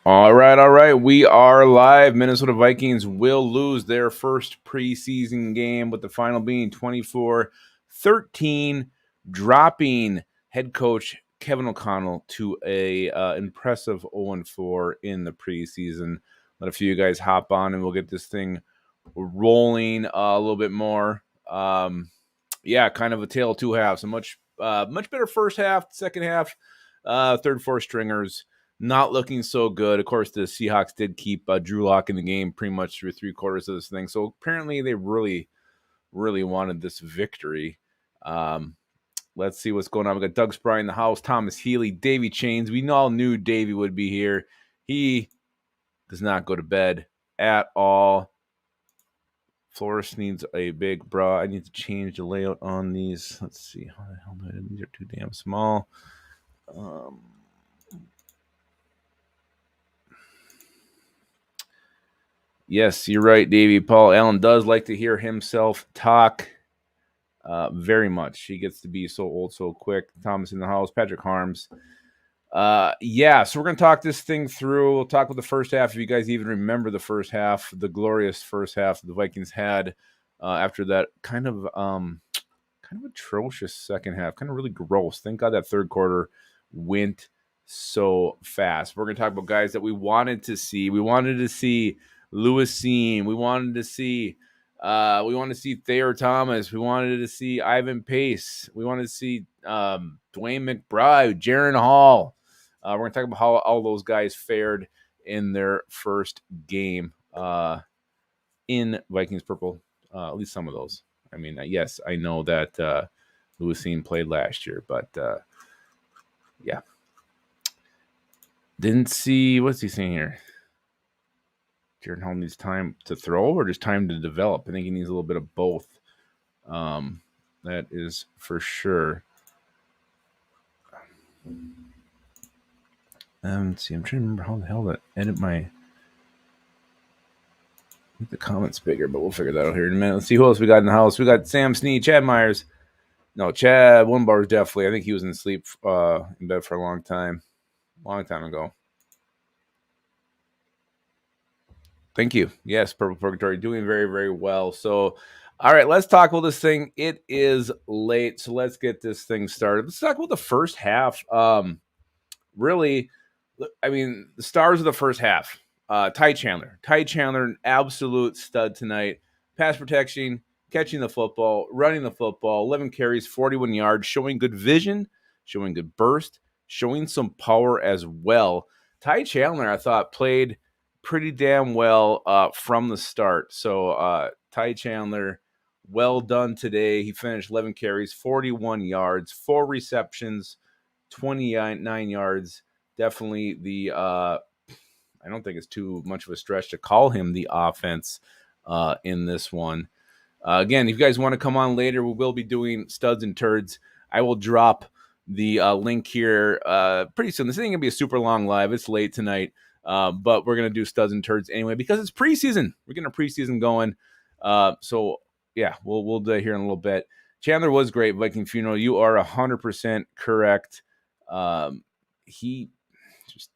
All right. We are live. Minnesota Vikings will lose their first preseason game, with the final being 24-13, dropping head coach Kevin O'Connell to a impressive 0-4 in the preseason. Let a few of you guys hop on, and we'll get this thing rolling a little bit more. Kind of a tale of two halves. A much better first half, second half, third, fourth stringers not looking so good. Of course, the Seahawks did keep Drew Lock in the game pretty much through three-quarters of this thing. So apparently they really, really wanted this victory. Let's see what's going on. We got Doug Spry in the house, Thomas Healy, Davey Chains. We all knew Davey would be here. He does not go to bed at all. Flores needs a big bra. I need to change the layout on these. Let's see. How the hell do I do? These are too damn small. Yes, you're right, Davey. Paul Allen does like to hear himself talk very much. He gets to be so old so quick. Thomas in the house, Patrick Harms. So we're going to talk this thing through. We'll talk about the first half. If you guys even remember the first half, the glorious first half the Vikings had after that kind of atrocious second half, kind of really gross. Thank God that third quarter went so fast. We're going to talk about guys that we wanted to see. We wanted to see Lewis Seam. We wanted to see Thayer Thomas. We wanted to see Ivan Pace. We wanted to see Dwayne McBride, Jaron Hall. We're going to talk about how all those guys fared in their first game in Vikings purple. At least some of those. I mean, yes, I know that Lewis Seam played last year, but yeah. Didn't see, what's he saying here? Jaron Hall needs time to throw or just time to develop? I think he needs a little bit of both. That is for sure. Let's see, I'm trying to remember how the hell to edit make the comments bigger, but we'll figure that out here in a minute. Let's see who else we got in the house. We got Sam Snee, Chad Myers. No, Chad Wimbar definitely. I think he was in sleep in bed for a long time ago. Thank you. Yes, Purple Purgatory doing very, very well. So, all right, let's talk about this thing. It is late, so let's get this thing started. Let's talk about the first half. Really, I mean, the stars of the first half. Ty Chandler, an absolute stud tonight. Pass protection, catching the football, running the football, 11 carries, 41 yards, showing good vision, showing good burst, showing some power as well. Ty Chandler, I thought, played pretty damn well from the start. So Ty Chandler, well done today. He finished 11 carries, 41 yards, 4 receptions, 29 yards. Definitely the I don't think it's too much of a stretch to call him the offense in this one. Again, if you guys want to come on later, we will be doing studs and turds. I will drop the link here pretty soon. This ain't gonna be a super long live. It's late tonight, but we're gonna do studs and turds anyway because it's preseason. We're getting a preseason going. So yeah, we'll do it here in a little bit. Chandler was great. Viking Funeral. You are 100% correct. He just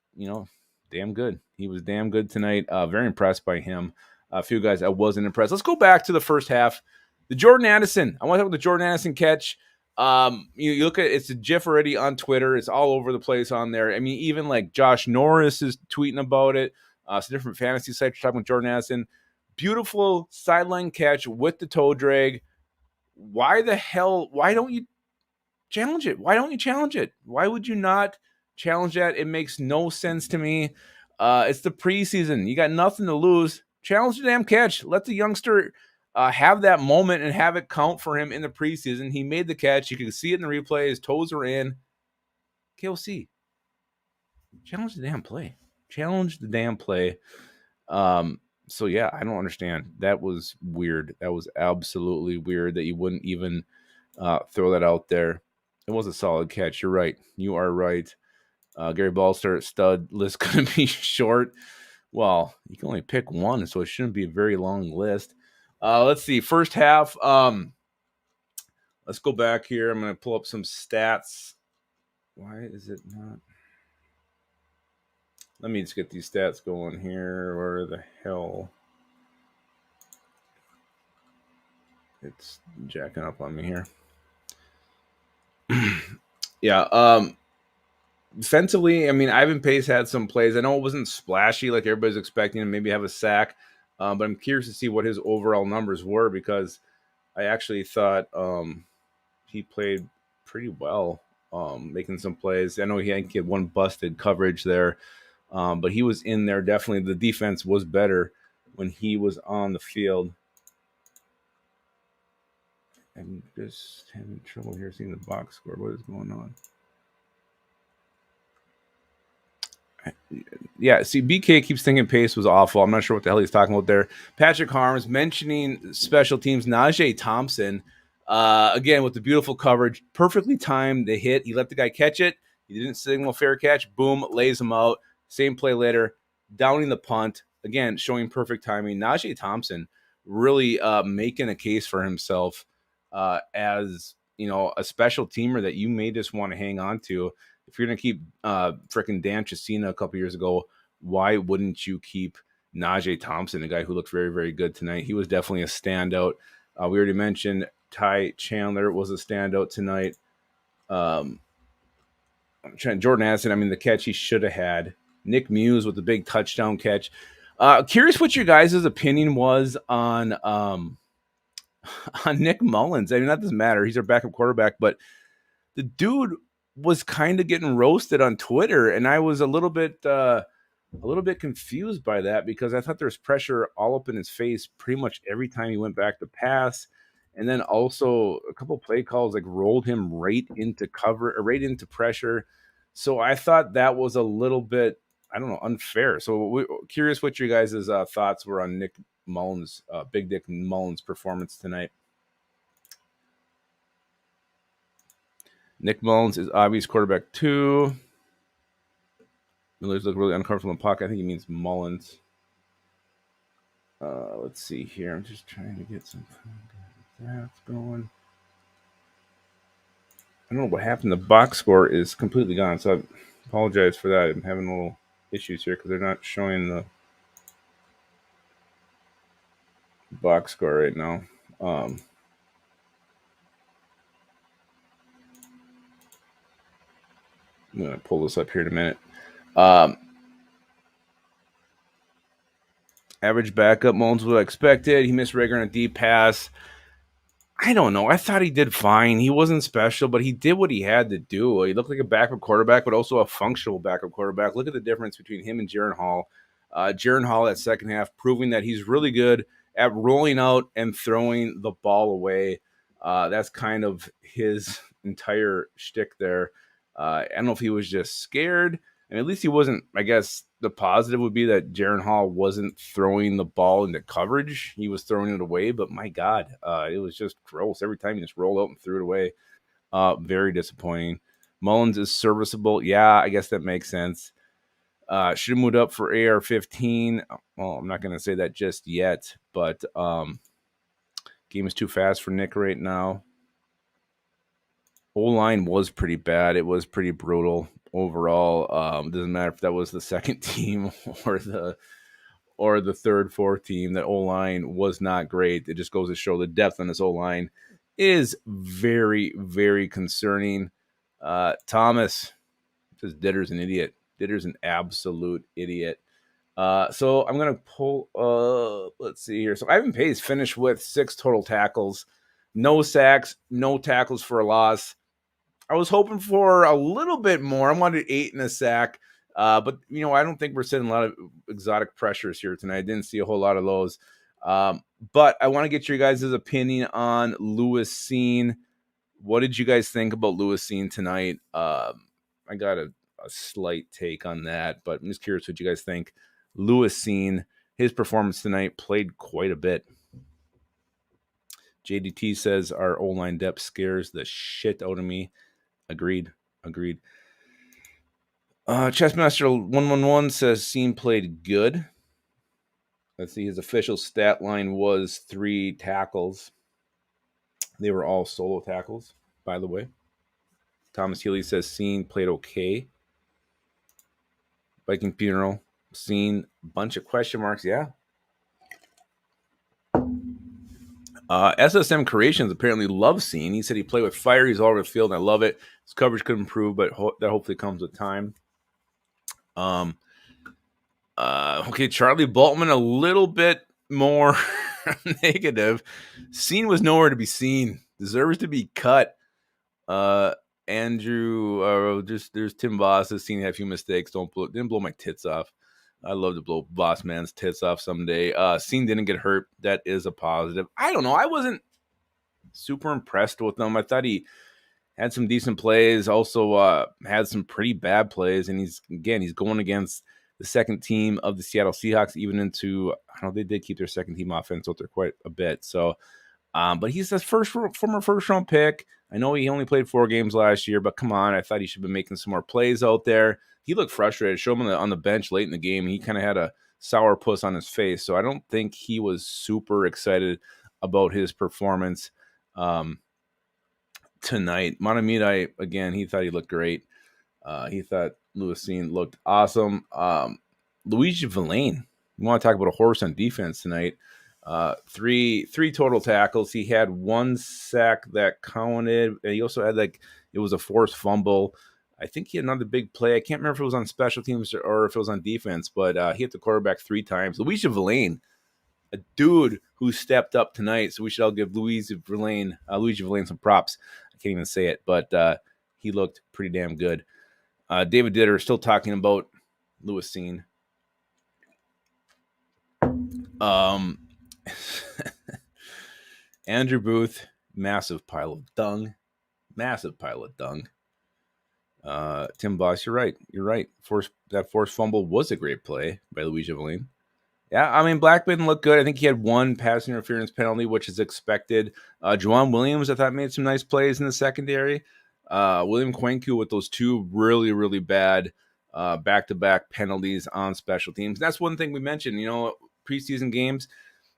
damn good. He was damn good tonight. Very impressed by him. A few guys I wasn't impressed. Let's go back to the first half. The Jordan Addison. I want to talk about the Jordan Addison catch. You look at it's a GIF already on Twitter. It's all over the place on there. I mean, even like Josh Norris is tweeting about it. Some different fantasy sites are talking about Jordan Addison. Beautiful sideline catch with the toe drag. Why don't you challenge it? Why would you not challenge that? It makes no sense to me. It's the preseason. You got nothing to lose. Challenge the damn catch. Let the youngster have that moment and have it count for him in the preseason. He made the catch. You can see it in the replay. His toes were in. KOC. Challenge the damn play. So yeah, I don't understand. That was weird. That was absolutely weird that you wouldn't even throw that out there. It was a solid catch. You're right. You are right. Gary Ballster stud list going to be short. Well, you can only pick one, so it shouldn't be a very long list. Let's see. First half. Let's go back here. I'm going to pull up some stats. Why is it not? Let me just get these stats going here. Where the hell? It's jacking up on me here. Yeah. Defensively, I mean, Ivan Pace had some plays. I know it wasn't splashy like everybody's expecting him, maybe have a sack, but I'm curious to see what his overall numbers were because I actually thought he played pretty well, making some plays. I know he had one busted coverage there, but he was in there. Definitely, the defense was better when he was on the field. I'm just having trouble here seeing the box score. What is going on? Yeah, see, BK keeps thinking Pace was awful. I'm not sure what the hell he's talking about there. Patrick Harms mentioning special teams. Najee Thompson, again, with the beautiful coverage, perfectly timed the hit. He let the guy catch it. He didn't signal fair catch. Boom, lays him out. Same play later, downing the punt. Again, showing perfect timing. Najee Thompson really making a case for himself as a special teamer that you may just want to hang on to. If you're going to keep freaking Dan Chesina a couple years ago, why wouldn't you keep Najee Thompson, a guy who looked very, very good tonight? He was definitely a standout. We already mentioned Ty Chandler was a standout tonight. Jordan Addison, I mean, the catch he should have had. Nick Muse with the big touchdown catch. Curious what your guys' opinion was on on Nick Mullins. I mean, that doesn't matter. He's our backup quarterback, but the dude was kind of getting roasted on Twitter, and I was a little bit confused by that because I thought there was pressure all up in his face pretty much every time he went back to pass, and then also a couple play calls like rolled him right into cover, or right into pressure. So I thought that was a little bit, I don't know, unfair. So curious what your guys' thoughts were on Nick Mullins, Big Dick Mullins' performance tonight. Nick Mullins is obvious quarterback 2. Miller's look really uncomfortable in the pocket. I think he means Mullins. Let's see here. I'm just trying to get some drafts going. I don't know what happened. The box score is completely gone, so I apologize for that. I'm having a little issues here because they're not showing the box score right now. I'm going to pull this up here in a minute. Average backup, Mullins was expected. He missed Rager on a deep pass. I don't know. I thought he did fine. He wasn't special, but he did what he had to do. He looked like a backup quarterback, but also a functional backup quarterback. Look at the difference between him and Jaron Hall. Jaron Hall that second half proving that he's really good at rolling out and throwing the ball away. That's kind of his entire shtick there. I don't know if he was just scared. And at least he wasn't, I guess the positive would be that Jaron Hall wasn't throwing the ball into coverage. He was throwing it away, but my God, it was just gross. Every time he just rolled out and threw it away. Very disappointing. Mullins is serviceable. Yeah, I guess that makes sense. Should have moved up for AR-15. Well, I'm not going to say that just yet, but game is too fast for Nick right now. O-line was pretty bad. It was pretty brutal overall. Doesn't matter if that was the second team or the third, fourth team. The O-line was not great. It just goes to show the depth on this O-line is very, very concerning. Thomas says Ditter's an idiot. Ditter's an absolute idiot. So I'm going to pull let's see here. So Ivan Pace finished with 6 total tackles, no sacks, no tackles for a loss. I was hoping for a little bit more. I wanted 8 and a sack. But, I don't think we're setting a lot of exotic pressures here tonight. I didn't see a whole lot of those. But I want to get your guys' opinion on Lewis Cine. What did you guys think about Lewis Cine tonight? I got a slight take on that, but I'm just curious what you guys think. Lewis Cine, his performance tonight played quite a bit. JDT says our O-line depth scares the shit out of me. Agreed. Chessmaster 111 says Cine played good. Let's see, his official stat line was 3 tackles. They were all solo tackles, by the way. Thomas Healy says Cine played okay. Viking funeral scene, bunch of question marks. Yeah. SSM Creations apparently loves Scene. He said he played with fire. He's all over the field, and I love it. His coverage could improve, but that hopefully comes with time. Okay, Charlie Boltman a little bit more negative. Scene was nowhere to be seen. Deserves to be cut. Andrew, there's Tim Boss. Has seen a few mistakes. Didn't blow my tits off. I love to blow Boss Man's tits off someday. Scene didn't get hurt. That is a positive. I don't know. I wasn't super impressed with him. I thought he had some decent plays. Also, had some pretty bad plays. And he's going against the second team of the Seattle Seahawks. Even into I don't know, they did keep their second team offense out there quite a bit. So. But he's a former first round pick. I know he only played 4 games last year, but come on, I thought he should be making some more plays out there. He looked frustrated. Show him on the bench late in the game. He kind of had a sour puss on his face, so I don't think he was super excited about his performance tonight. Montemita, again, he thought he looked great. He thought Lewisine looked awesome. Luigi Villain, you want to talk about a horse on defense tonight? Three total tackles. He had 1 sack that counted. And he also had it was a forced fumble. I think he had another big play. I can't remember if it was on special teams or if it was on defense, but he hit the quarterback 3 times. Luigi Villain, a dude who stepped up tonight. So we should all give Luigi Villain some props. I can't even say it, but he looked pretty damn good. David Ditter still talking about Lewisine. Andrew Booth, massive pile of dung. Tim Boss, you're right. That forced fumble was a great play by Luigi Villain. Yeah, I mean, Blackman looked good. I think he had 1 pass interference penalty, which is expected. Juwan Williams, I thought, made some nice plays in the secondary. William Kwenku with those 2 really, really bad back-to-back penalties on special teams. That's one thing we mentioned, preseason games,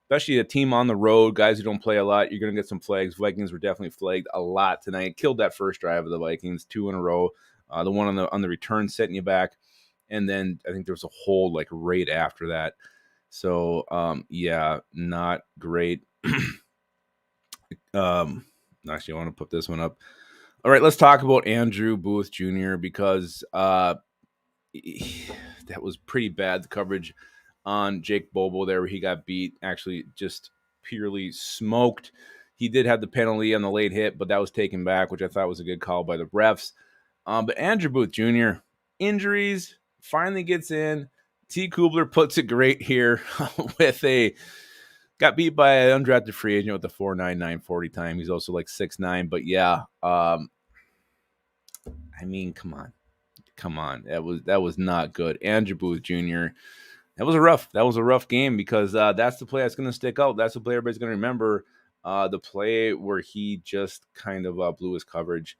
especially a team on the road, guys who don't play a lot, you're going to get some flags. Vikings were definitely flagged a lot tonight. Killed that first drive of the Vikings, 2 in a row. The one on the return setting you back. And then I think there was a hold right after that. So, yeah, not great. Actually, I want to put this one up. All right, let's talk about Andrew Booth Jr. because that was pretty bad, the coverage on Jake Bobo there where he got beat, actually just purely smoked. He did have the penalty on the late hit, but that was taken back, which I thought was a good call by the refs. But Andrew Booth Jr., injuries, finally gets in. T. Kubler puts it great here with got beat by an undrafted free agent with a 4.99 40 time. He's also 6'9", but yeah, I mean, come on. That was not good. Andrew Booth Jr., that was a rough game because that's the play that's going to stick out. That's the play everybody's going to remember. The play where he just kind of blew his coverage.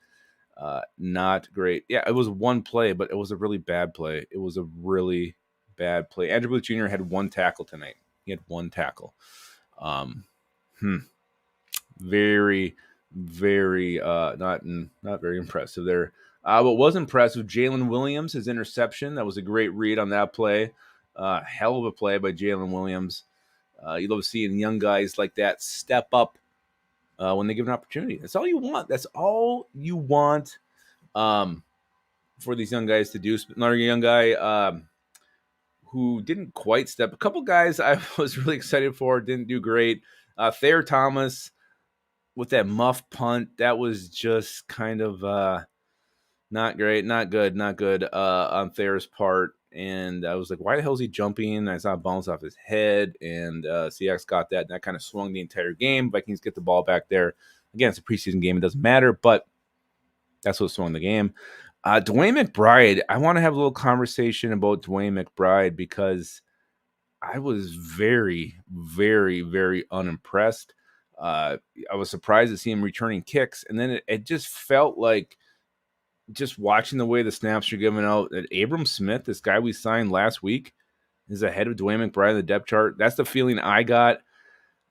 Not great. Yeah, it was 1 play, but it was a really bad play. It was a really bad play. Andrew Booth Jr. had 1 tackle tonight. He had 1 tackle. Very, very not very impressive there. What was impressive, Jalen Williams, his interception. That was a great read on that play. Hell of a play by Jalen Williams. You love seeing young guys like that step up when they give an opportunity. That's all you want. That's all you want for these young guys to do. Another young guy who didn't quite step. A couple guys I was really excited for didn't do great. Thayer Thomas with that muff punt, that was just kind of not great, not good on Thayer's part. And I was like, why the hell is he jumping? And I saw it bounce off his head, and Seahawks got that, and that kind of swung the entire game. Vikings get the ball back there. Again, it's a preseason game. It doesn't matter, but that's what swung the game. Dwayne McBride, I want to have a little conversation about Dwayne McBride because I was very, very, very unimpressed. I was surprised to see him returning kicks, and then it just felt like just watching the way the snaps are given out that Abram Smith, this guy we signed last week, is ahead of Dwayne McBride in the depth chart. That's the feeling I got.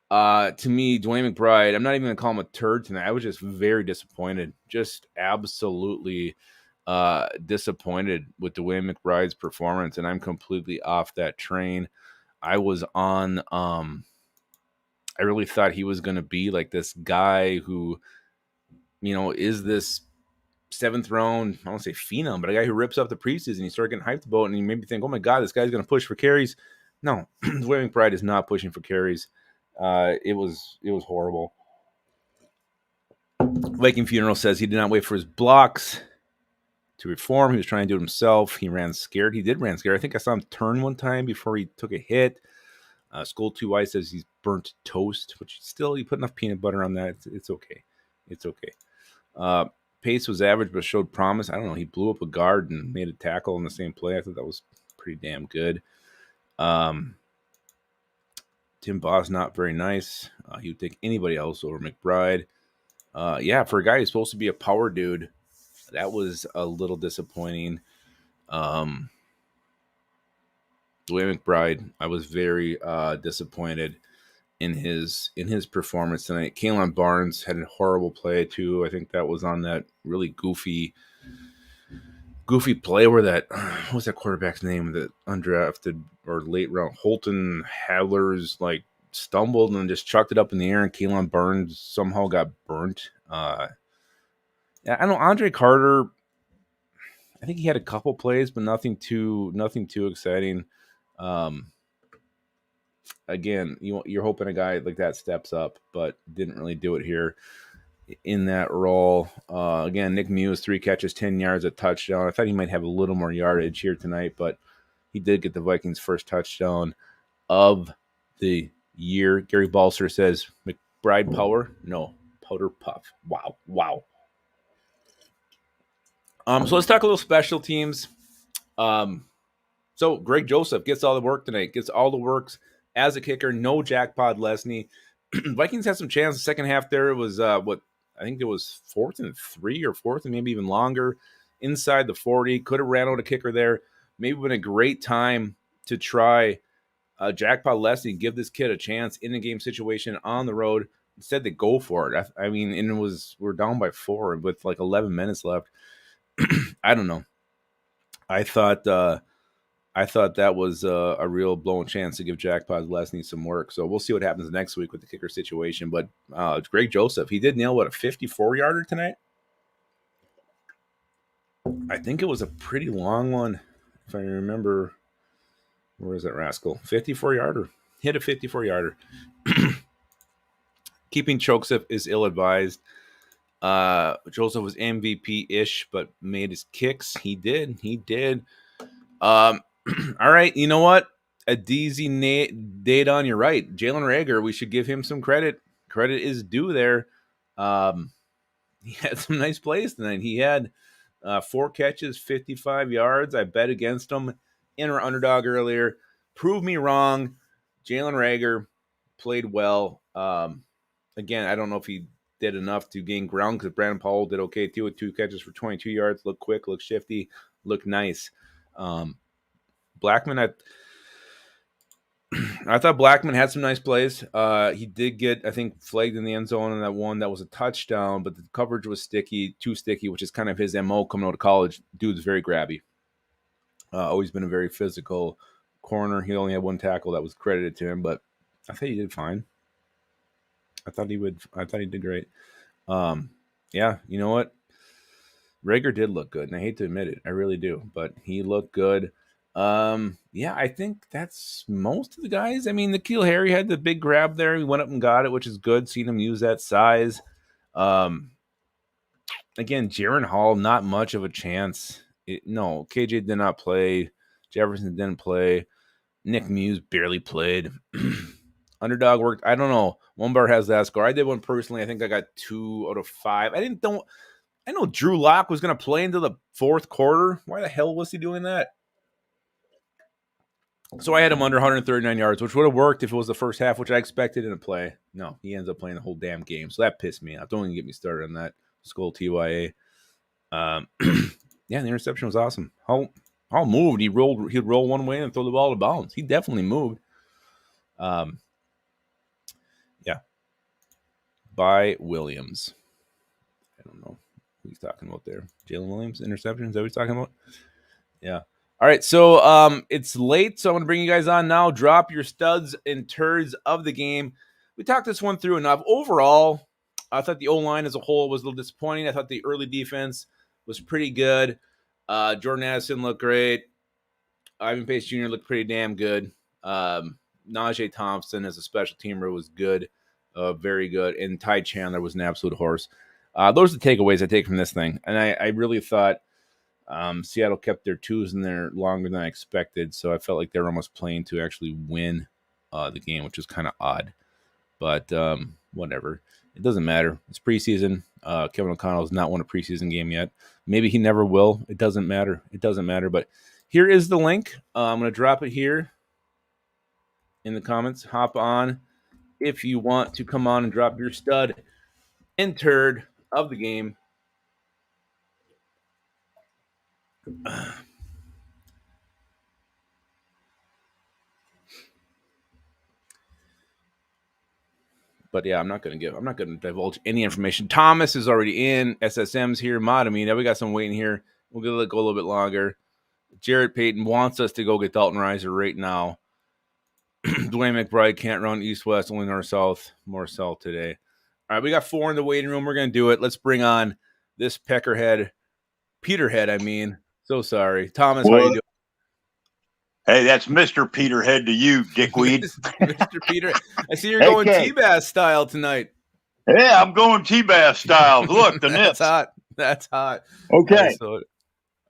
To me, Dwayne McBride, I'm not even going to call him a turd tonight. I was just very disappointed. Just absolutely disappointed with Dwayne McBride's performance, and I'm completely off that train. I was on. I really thought he was going to be like this guy who, is this seventh round, I don't say phenom, but a guy who rips up the preseason. You start getting hyped about, and you made me think, oh my god, this guy's going to push for carries. No, Dwayne McBride is not pushing for carries. It was horrible. Viking Funeral says he did not wait for his blocks to reform. He was trying to do it himself. He ran scared. He did ran scared. I think I saw him turn one time before he took a hit. Skull 2Y says he's burnt toast, which still, you put enough peanut butter on that. It's okay. It's okay. Pace was average, but showed promise. I don't know. He blew up a guard and made a tackle in the same play. I thought that was pretty damn good. Tim Boss, not very nice. He would take anybody else over McBride. For a guy who's supposed to be a power dude, that was a little disappointing. Dwayne McBride, I was very disappointed in his performance tonight. Kalen Barnes had a horrible play too. I think that was on that really goofy play where that what was that quarterback's name, that undrafted or late round Holton Hadler's like stumbled and just chucked it up in the air, and Kalen Barnes somehow got burnt. I know Andre Carter, I think he had a couple plays, but nothing too exciting. Again, you're hoping a guy like that steps up, but didn't really do it here in that role. Again, Nick Muse, 3 catches, 10 yards, a touchdown. I thought he might have a little more yardage here tonight, but he did get the Vikings' first touchdown of the year. Gary Balser says, McBride power? No, powder puff. Wow. So let's talk a little special teams. So Greg Joseph gets all the work tonight, gets all the works as a kicker. No Jackpot Lesney. Vikings had some chance. The second half there, it was I think it was 4th and 3 or 4th and maybe even longer inside the 40. Could have ran out a kicker there. Maybe been a great time to try Jackpot Lesney and give this kid a chance in a game situation on the road. Instead, they go for it. I mean, and we're down by 4 with like 11 minutes left. I don't know. I thought that was a real blown chance to give Jackpot Lesney some work. So we'll see what happens next week with the kicker situation. But Greg Joseph, he did nail, a 54-yarder tonight? I think it was a pretty long one, if I remember. Where is that rascal? 54-yarder. Hit a 54-yarder. Keeping Joseph is ill-advised. Joseph was MVP-ish, but made his kicks. He did. All right, you know what? A DZ date on your right. Jalen Reagor, we should give him some credit. Credit is due there. He had some nice plays tonight. He had 4 catches, 55 yards. I bet against him in our underdog earlier. Prove me wrong. Jalen Reagor played well. Again, I don't know if he did enough to gain ground because Brandon Powell did okay too with 2 catches for 22 yards. Looked quick, looked shifty, looked nice. Blackman, I thought Blackman had some nice plays. He did get, I think, flagged in the end zone on that one. That was a touchdown, but the coverage was too sticky, which is kind of his MO coming out of college. Dude's very grabby. Always been a very physical corner. He only had 1 tackle that was credited to him, but I thought he did fine. I thought he did great. Yeah, you know what? Reagor did look good, and I hate to admit it. I really do, but he looked good. I think that's most of the guys. I mean, N'Keal Harry had the big grab there. He went up and got it, which is good. Seen him use that size. Again, Jaron Hall, not much of a chance. No, KJ did not play. Jefferson didn't play. Nick Muse barely played. Underdog worked. I don't know. One bar has that score. I did one personally. I think I got 2 out of 5. I know Drew Lock was going to play into the 4th quarter. Why the hell was he doing that? So I had him under 139 yards, which would have worked if it was the first half, which I expected in a play. No, he ends up playing the whole damn game. So that pissed me off. Don't even get me started on that. Skull TYA. The interception was awesome. Hall moved. He'd roll one way and throw the ball to bounds. He definitely moved. By Williams. I don't know Who he's talking about there? Jalen Williams interception. Is that what he's talking about? Yeah. All right. So it's late, so I'm gonna bring you guys on now. Drop your studs and turds of the game. We talked this one through enough. Overall, I thought the O-line as a whole was a little disappointing. I thought the early defense was pretty good. Jordan Addison looked great. Ivan Pace Jr. looked pretty damn good. Najee Thompson as a special teamer was good, very good. And Ty Chandler was an absolute horse. Those are the takeaways I take from this thing. And I really thought Seattle kept their twos in there longer than I expected. So I felt like they were almost playing to actually win the game, which is kind of odd. But whatever. It doesn't matter. It's preseason. Kevin O'Connell has not won a preseason game yet. Maybe he never will. It doesn't matter. It doesn't matter. But here is the link. I'm going to drop it here in the comments. Hop on if you want to come on and drop your stud and turd of the game. But yeah, I'm not going to divulge any information. Thomas is already in. SSM's here. Madamina, we got some waiting here. We'll go a little bit longer. Jared Payton wants us to go get Dalton Reiser right now. Dwayne McBride can't run east-west, only north-south. More south today. All right, we got 4 in the waiting room. We're going to do it. Let's bring on this peckerhead. Peterhead, I mean. So sorry. Thomas, how you doing? Hey, that's Mr. Peterhead to you, dickweed. Mr. Peter. I see you're going T-Bass style tonight. Yeah, I'm going T-Bass style. Look, the nips. That's hot. Okay. All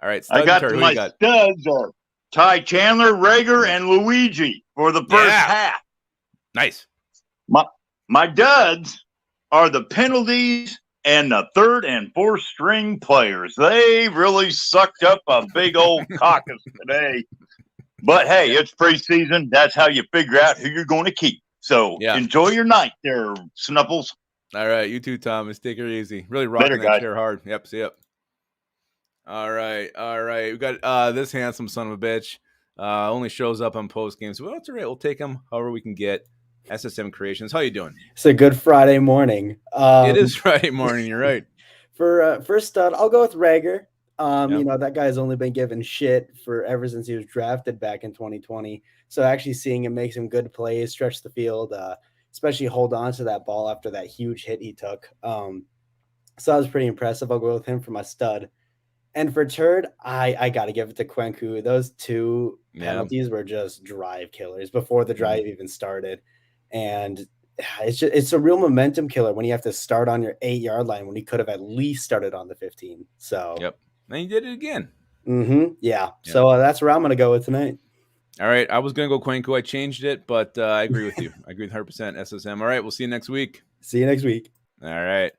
right. I got my studs are Ty Chandler, Rager, and Luigi for the first half. Nice. My duds are the penalties and the third and fourth string players. They really sucked up a big old caucus today. But, hey, it's preseason. That's how you figure out who you're going to keep. So enjoy your night there, Snuffles. All right. You too, Thomas. Take it easy. Really rocking that chair hard. Yep. See ya. All right. We got this handsome son of a bitch. Only shows up on post games. Well, that's all right. We'll take him however we can get. SSM Creations. How you doing? It's a good Friday morning. It is Friday morning. You're right. For first stud, I'll go with Rager. You know, that guy's only been given shit ever since he was drafted back in 2020. So actually seeing him make some good plays, stretch the field, especially hold on to that ball after that huge hit he took. So that was pretty impressive. I'll go with him for my stud. And for turd, I got to give it to Kwenku. Those 2 penalties were just drive killers before the drive even started. And it's a real momentum killer when you have to start on your 8-yard line when he could have at least started on the 15. So and he did it again. Yeah. So that's where I'm going to go with tonight. All right. I was going to go Kwenku. I changed it, but I agree with you. I agree with 100% SSM. All right. We'll see you next week. See you next week. All right.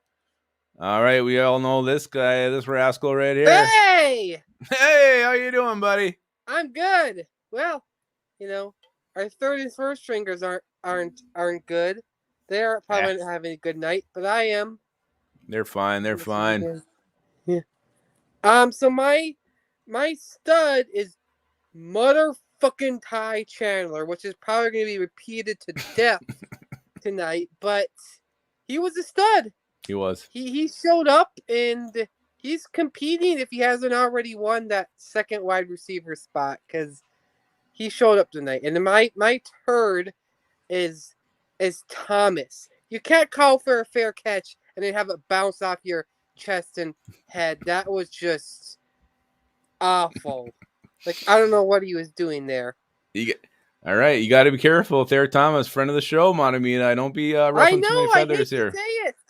We all know this guy, this rascal right here. Hey! Hey, how you doing, buddy? I'm good. Well, you know, our third and first stringers aren't good. They aren't probably not having a good night, but I am. They're fine. They're fine. Yeah. So my stud is motherfucking Ty Chandler, which is probably going to be repeated to death tonight, but he was a stud. He was. He showed up, and he's competing if he hasn't already won that second wide receiver spot, because he showed up tonight. And my turd is Thomas. You can't call for a fair catch and then have it bounce off your chest and head. That was just awful. Like, I don't know what he was doing there. All right, you got to be careful. Thayer Thomas, friend of the show, Monamina. Don't be ruffling too many feathers here.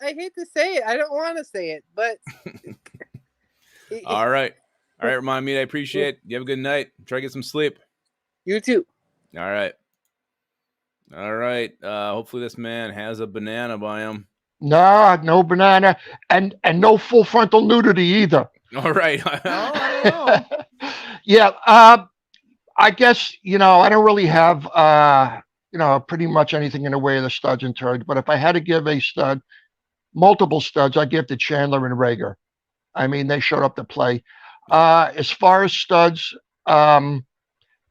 I hate to say it. I don't want to say it, but all right, Monamina. I appreciate it. You have a good night. Try to get some sleep. You too. All right. Hopefully this man has a banana by him. Nah, no banana, and no full frontal nudity either. All right. I don't know. Yeah. I guess, I don't really have, pretty much anything in the way of the studs and turds. But if I had to give a stud, multiple studs, I'd give to Chandler and Rager. I mean, they showed up to play. As far as studs,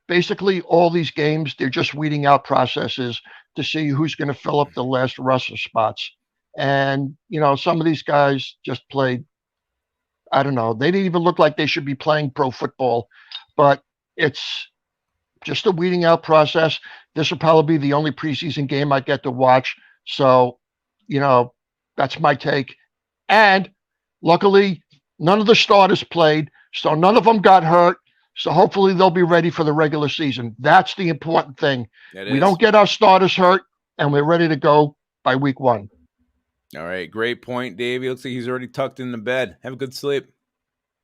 basically all these games, they're just weeding out processes to see who's going to fill up the last roster spots. And, some of these guys just played I don't know. They didn't even look like they should be playing pro football, but it's just a weeding out process. This will probably be the only preseason game I get to watch. So, you know, that's my take. And luckily, none of the starters played, so none of them got hurt. So hopefully they'll be ready for the regular season. That's the important thing. We don't get our starters hurt, and we're ready to go by week 1. All right, great point, Davey. Looks like he's already tucked into bed. Have a good sleep.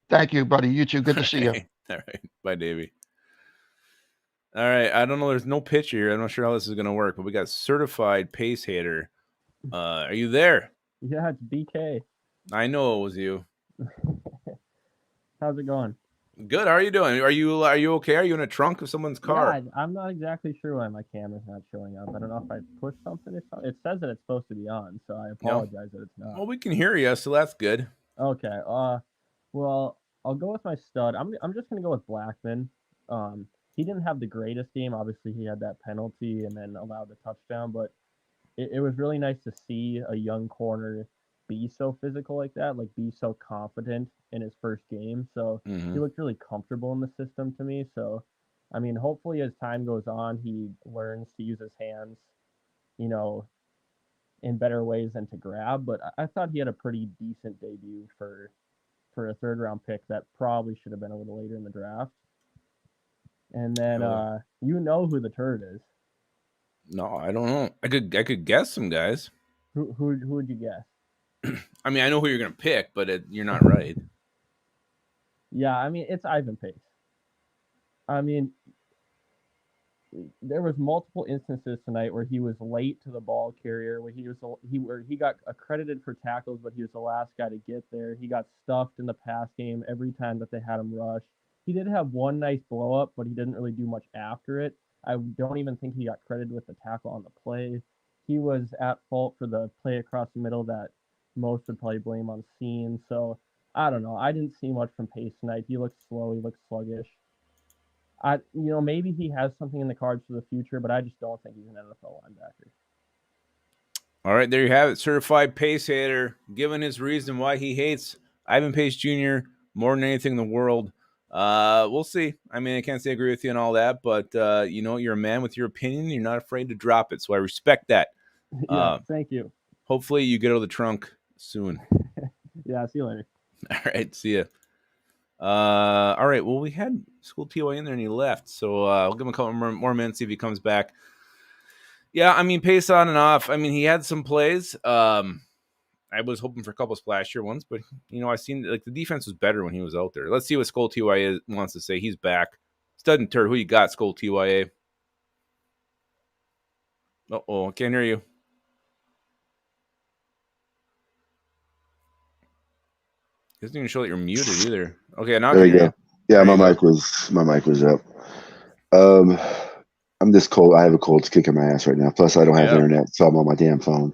Thank you, buddy. You too. Good to see you. All right, bye, Davey. All right, I don't know. There's no picture here. I'm not sure how this is going to work, but we got certified pace hater. Are you there? Yeah, it's BK. I know it was you. How's it going? Good. How are you doing? Are you okay? Are you in a trunk of someone's car? Yeah, I'm not exactly sure why my camera's not showing up. I don't know if I pushed something or something. It says that it's supposed to be on, so I apologize that it's not. Well, we can hear you, so that's good. Okay. Well, I'll go with my stud. I'm just gonna go with Blackman. He didn't have the greatest game. Obviously, he had that penalty and then allowed the touchdown, but it was really nice to see a young corner be so physical like that, like be so confident in his first game. So he looked really comfortable in the system to me. So, I mean, hopefully as time goes on, he learns to use his hands, you know, in better ways than to grab. But I thought he had a pretty decent debut for a third round pick that probably should have been a little later in the draft. And then you know who the turd is. No, I don't know. I could guess some guys. Who would you guess? I mean, I know who you're gonna pick, but you're not right. Yeah, I mean it's Ivan Pace. I mean, there was multiple instances tonight where he was late to the ball carrier, where he got accredited for tackles, but he was the last guy to get there. He got stuffed in the pass game every time that they had him rush. He did have one nice blow up, but he didn't really do much after it. I don't even think he got credited with the tackle on the play. He was at fault for the play across the middle that most would probably blame on Scene. So I don't know. I didn't see much from Pace tonight. He looked slow. He looked sluggish. Maybe he has something in the cards for the future, but I just don't think he's an NFL linebacker. All right, there you have it. Certified pace hater, giving his reason why he hates Ivan Pace Jr. more than anything in the world. We'll see. I mean, I can't say I agree with you and all that, but you're a man with your opinion. You're not afraid to drop it, so I respect that. Yeah, thank you. Hopefully, you get out of the trunk soon. Yeah, see you later. All right, see ya. All right, well, we had School TY in there and he left, so we'll give him a couple more minutes, see if he comes back. Yeah, I mean, pace on and off. I mean, he had some plays. I was hoping for a couple splash year ones, but I seen like the defense was better when he was out there. Let's see what Skull TYA wants to say. He's back. Stud and turd, who you got, Skull TYA? I can't hear you. Doesn't even show that you're muted either. Okay, now there you go. Yeah, my mic was up. I'm just cold. I have a cold kicking my ass right now. Plus, I don't have internet, so I'm on my damn phone.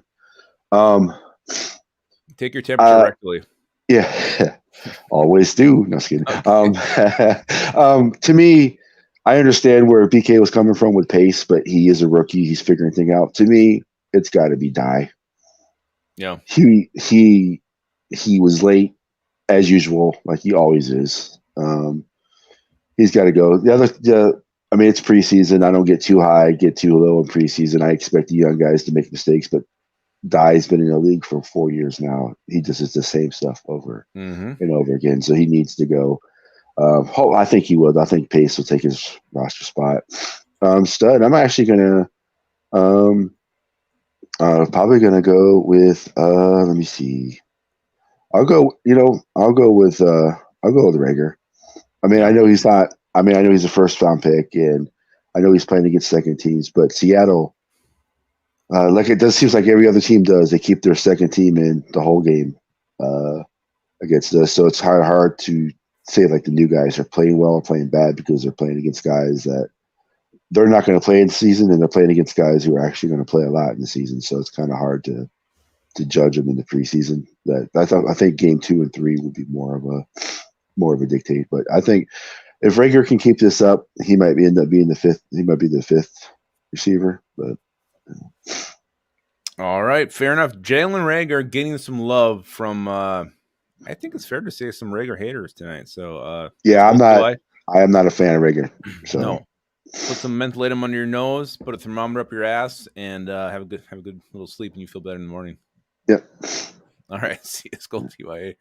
Take your temperature regularly. Yeah, always do. No, just kidding. Okay. To me, I understand where BK was coming from with pace, but he is a rookie. He's figuring things out. To me, it's got to be Die. Yeah, he was late as usual, like he always is. He's got to go. I mean, it's preseason. I don't get too high, get too low in preseason. I expect the young guys to make mistakes, but Dye's been in the league for 4 years now. He just is the same stuff over and over again. So he needs to go. I think he will. I think Pace will take his roster spot. Stud. I'm actually gonna probably gonna go with. Let me see. I'll go with Rager. I mean, I know he's not. I mean, I know he's a first round pick, and I know he's playing against second teams. But Seattle, like it does, seems like every other team does. They keep their second team in the whole game against us. So it's hard to say like the new guys are playing well or playing bad because they're playing against guys that they're not going to play in the season, and they're playing against guys who are actually going to play a lot in the season. So it's kind of hard to judge them in the preseason. I think game 2 and 3 will be more of a dictate. But I think if Rager can keep this up, he might end up being the fifth. He might be the fifth receiver. But all right, fair enough. Jalen Rager getting some love from I think it's fair to say some Rager haters tonight. So Yeah, I'm Skull not. TY, I am not a fan of Rager. So no. Put some mentholatum under your nose, put a thermometer up your ass, and have a good little sleep, and you feel better in the morning. Yep. All right, see you, Skull TYA.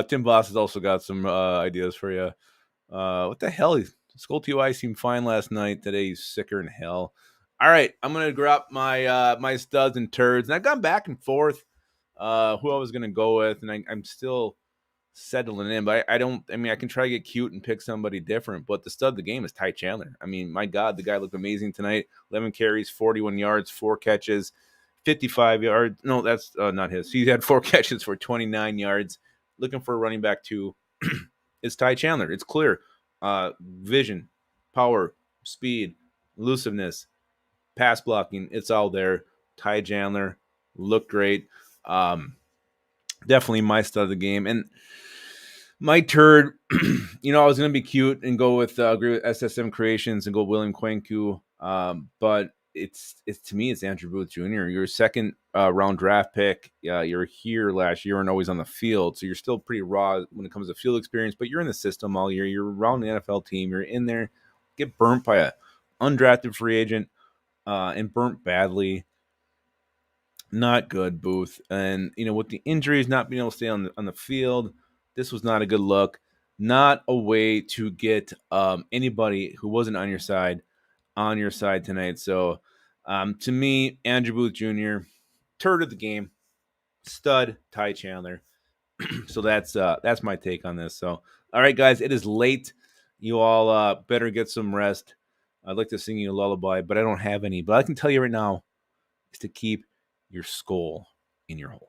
Tim Boss has also got some ideas for you. What the hell? Skull TY seemed fine last night. Today he's sicker than hell. All right, I'm gonna grab my my studs and turds, and I've gone back and forth who I was gonna go with, and I'm still settling in. But I don't. I mean, I can try to get cute and pick somebody different, but the stud of the game is Ty Chandler. I mean, my God, the guy looked amazing tonight. 11 carries, 41 yards, 4 catches, 55 yards. No, that's not his. He had 4 catches for 29 yards. Looking for a running back too. It's Ty Chandler. It's clear. Vision, power, speed, elusiveness, pass blocking. It's all there. Ty Chandler looked great. Definitely my stud of the game. And my turd, I was going to be cute and go with agree with SSM Creations and go William Kwenku. But it's to me, it's Andrew Booth Jr. You're a second round draft pick. You're here last year and always on the field. So you're still pretty raw when it comes to field experience, but you're in the system all year. You're around the NFL team. You're in there, get burnt by a undrafted free agent and burnt badly. Not good, Booth. And, with the injuries, not being able to stay on the field, this was not a good look. Not a way to get anybody who wasn't on your side tonight. So, to me, Andrew Booth Jr., turd of the game, stud, Ty Chandler. So that's my take on this. So, all right, guys, it is late. You all better get some rest. I'd like to sing you a lullaby, but I don't have any. But I can tell you right now is to keep your skull in your hole.